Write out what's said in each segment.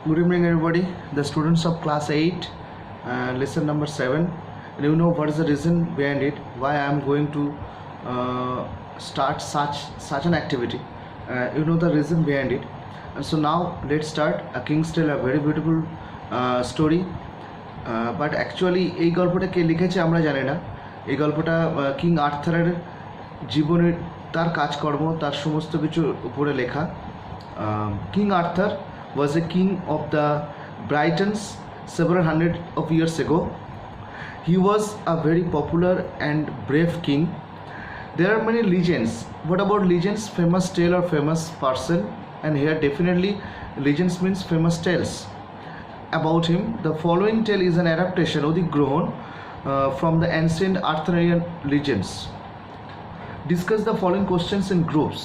Good evening, everybody. The students of class 8, lesson number 7. And you know what is the reason behind it? Why I am going to start such an activity? You know the reason behind it. And so now let's start. A King's Tale, a very beautiful story. But actually এই গল্পটা কে লিখেছে আমরা জানি না। এই গল্পটা king আর্থারের জীবনের তার কাজকর্ম তার সমস্ত কিছুর উপরে লেখা। King Arthur was a king of the Britons several hundred of years ago. He was a very popular and brave king. There are many legends. What about legends? Famous tale or famous person? And here definitely legends means famous tales about him. The following tale is an adaptation Odigrohon from the ancient Arthurian legends. Discuss the following questions in groups.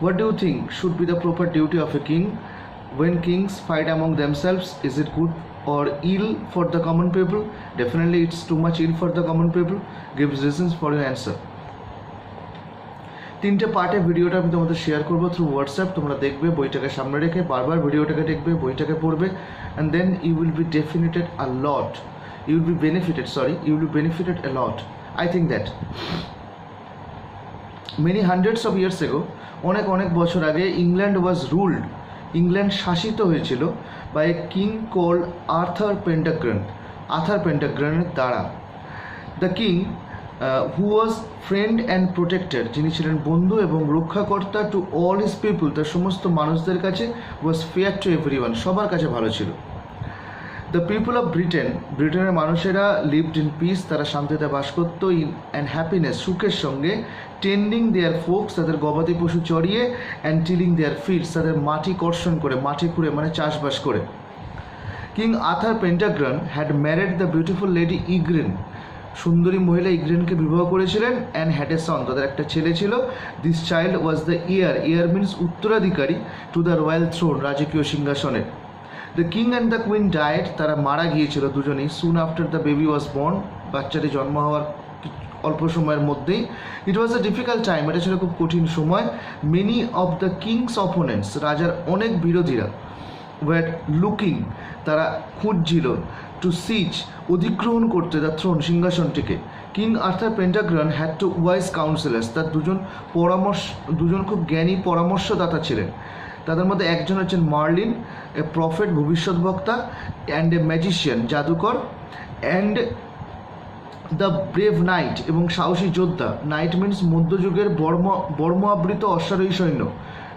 What do you think should be the proper duty of a king when kings fight among themselves? Is it good or ill for the common people? Definitely it's too much ill for the common people. Give reasons for your answer. তিনটে পার্টে ভিডিওটা আমি তোমাদের share করবো through WhatsApp. তোমরা দেখবে, বইটাকে সামনে রেখে বারবার ভিডিওটাকে দেখবে, বইটাকে পড়বে, and then you will be definitely a lot, you will be benefited a lot. I think that many hundreds of years ago, অনেক বছর আগে, ইংল্যান্ড ওয়াজ রুলড, ইংল্যান্ড শাসিত হয়েছিল by a king called Arthur পেন্টাগ্রানের দ্বারা। The king who was friend and protector, যিনি ছিলেন বন্ধু এবং রক্ষাকর্তা টু অল হিজ পিপল, তার সমস্ত মানুষদের কাছে, ওয়াজ ফেয়ার টু এভরিওয়ান, সবার কাছে ভালো ছিল। দ্য পিপল অফ ব্রিটেনের মানুষেরা লিভড ইন পিস, তারা শান্তিতে বাস করতো, ইন অ্যান্ড হ্যাপিনেস, সুখের সঙ্গে, টেন্ডিং দেয়ার ফোকস, তাদের গবাদি পশু চড়িয়ে, অ্যান্ড টিলিং দেয়ার ফিল্ডস, তাদের মাটি কর্ষণ করে, মাটি খুঁড়ে মানে চাষবাস করে। King Arthur Pendragon had married the beautiful lady Igraine, সুন্দরী মহিলা ইগ্রেনকে বিবাহ করেছিলেন, অ্যান্ড হ্যাড এ সন, তাদের একটা ছেলে ছিল। This child was the year means উত্তরাধিকারী টু দ্য রয়্যাল থ্রোন, রাজকীয় সিংহাসনের। The king and the queen died, তারা মারা গিয়েছিল দুজনেই। Soon after the baby was born, বাচ্চাটি জন্ম হওয়ার অল্প সময়ের মধ্যেই। ইট ওয়াজ এ ডিফিকাল্ট টাইম, এটা ছিল খুব কঠিন সময়। Many of the king's opponents, রাজার অনেক বিরোধীরা, ওয়ার লুকিং, তারা খুঁজছিল, টু সিচ, অধিগ্রহণ করতে, দ্য থ্রোন, সিংহাসনটিকে। King Arthur Pendragon had two wise counsellors, তার দুজন খুব জ্ঞানী পরামর্শদাতা ছিলেন। তাদের মধ্যে একজন হচ্ছেন মার্লিন, এ প্রফেট, ভবিষ্যৎবক্তা, অ্যান্ড এ ম্যাজিশিয়ান, জাদুকর, অ্যান্ড দ্য ব্রেভ নাইট, এবং সাহসী যোদ্ধা। নাইট মিন্স মধ্যযুগের বর্ম আবৃত অশ্বারোহী সৈন্য,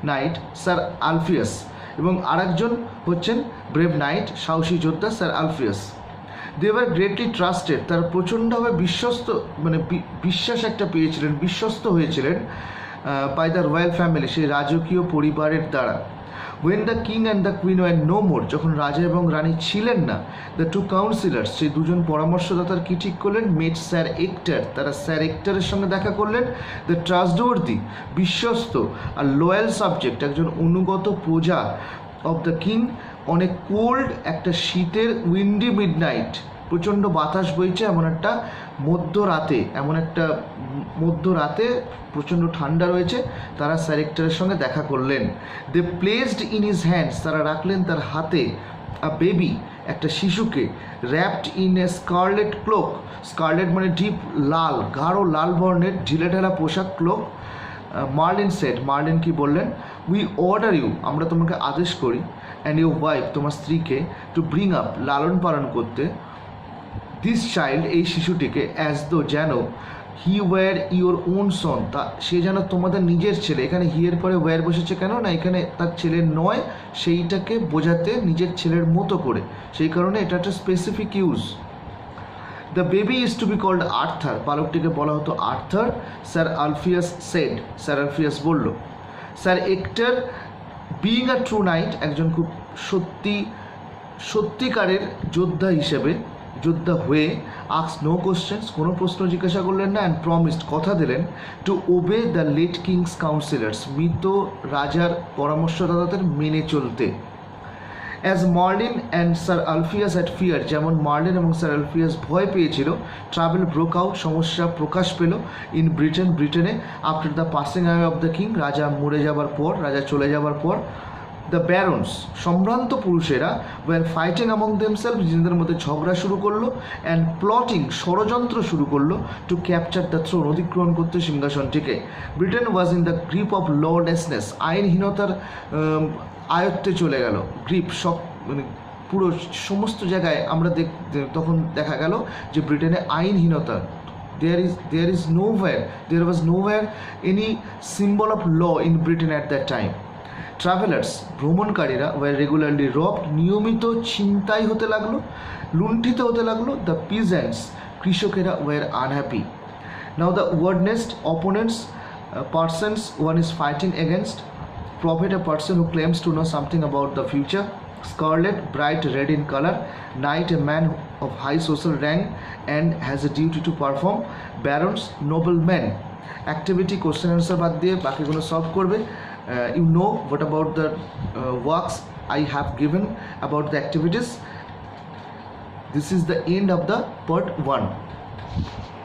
নাইট, স্যার আলফিয়াস, এবং আরেকজন হচ্ছেন ব্রেভ নাইট, সাহসী যোদ্ধা, sir Ulfius. They were greatly trusted, তারা প্রচণ্ডভাবে বিশ্বস্ত, মানে বিশ্বাস একটা পেয়েছিলেন, বিশ্বস্ত হয়েছিলেন বাই দ্য রয়্যাল ফ্যামিলি, সেই রাজকীয় পরিবারের দ্বারা। When the king and the queen were no more, যখন রাজা এবং রানী ছিলেন না, দ্য টু কাউন্সিলার্স, সেই দুজন পরামর্শদাতার কী ঠিক করলেন? মেট স্যার এক্টার, তারা স্যার এক্টারের সঙ্গে দেখা করলেন। দ্য ট্রাস্টওয়ার্দি, বিশ্বস্ত, আর লয়াল সাবজেক্ট, একজন অনুগত প্রজা অফ দ্য কিং, অনেক কোল্ড, একটা শীতের, উইন্ডি মিডনাইট, প্রচণ্ড বাতাস বইছে এমন একটা মধ্যরাতে প্রচণ্ড ঠান্ডা রয়েছে, তারা স্যার এক্টারের সঙ্গে দেখা করলেন। They placed in his hands, তারা রাখলেন তার হাতে, আ বেবি, একটা শিশুকে, wrapped in a scarlet cloak, scarlet মানে ডিপ লাল, গাঢ় লাল বর্ণের ঢিলেঢালা পোশাক, ক্লোক। মার্লিন সেড, মার্লিন কি বললেন? উই অর্ডার ইউ, আমরা তোমাকে আদেশ করি, অ্যান্ড ইউর ওয়াইফ, তোমার স্ত্রীকে, টু ব্রিং আপ, লালন পালন করতে, দিস চাইল্ড, এই শিশুটিকে, অ্যাজ দো, যেন, হি ওয়ার ইউর ওন সন, তা সে যেন তোমাদের নিজের ছেলে। এখানে হিয়ের পরে ওয়ার বসেছে কেন না, এখানে তার ছেলে নয়, সেইটাকে বোঝাতে নিজের ছেলের মতো করে, সেই কারণে এটা একটা specific use. The baby is to be called Arthur, বালকটিকে বলা হতো Arthur. Sir Ulfius said, sir Ulfius বলল। Sir Ector, being a true knight, একজন খুব সত্যিকারের যোদ্ধা হয়ে, আক্স নো কোশ্চেন্স, কোনো প্রশ্ন জিজ্ঞাসা করলেন না, অ্যান্ড প্রমিসড, কথা দিলেন, to obey the late king's counsellors, মৃত রাজার পরামর্শদাতাদের মেনে চলতে। As Merlin and sir Ulfius at fear, যেমন মার্লিন এবং স্যার আলফিয়াস ভয় পেয়েছিল, ট্রাভেল ব্রোক আউট, সমস্যা প্রকাশ পেল, ইন ব্রিটেনে, after the passing away of the king, রাজা চলে যাবার পর। দ্য ব্যারন্স সম্ভ্রান্ত পুরুষেরা ওয়ার ফাইটিং অ্যামং দেমসেলফ নিজেদের মধ্যে ঝগড়া শুরু করলো অ্যান্ড প্লটিং ষড়যন্ত্র শুরু করলো টু ক্যাপচার দ্য থ্রোন অধিগ্রহণ করতে সিংহাসনটিকে। Britain was in the grip of lawlessness আইনহীনতার আয়ত্তে চলে গেল। গ্রিপ সব মানে পুরো সমস্ত জায়গায় আমরা তখন দেখা গেল যে ব্রিটেনে আইনহীনতা there was nowhere any symbol of law in Britain at that time. Travellers ভ্রমণকারীরা ওয়ার রেগুলারলি রবড নিয়মিত ছিনতাই হতে লাগলো, লুণ্ঠিত হতে লাগলো। দ্য পিজেন্টস কৃষকেরা were unhappy. Now the word next opponents persons one is fighting against profit a person who claims to know something about the future. Scarlet, bright red in color. Knight, a man of high social rank and has a duty to perform. Barons, noble men. Activity question answer বাদ দিয়ে বাকিগুলো solve করবে। You know what about the works I have given about the activities. This is the end of the part 1.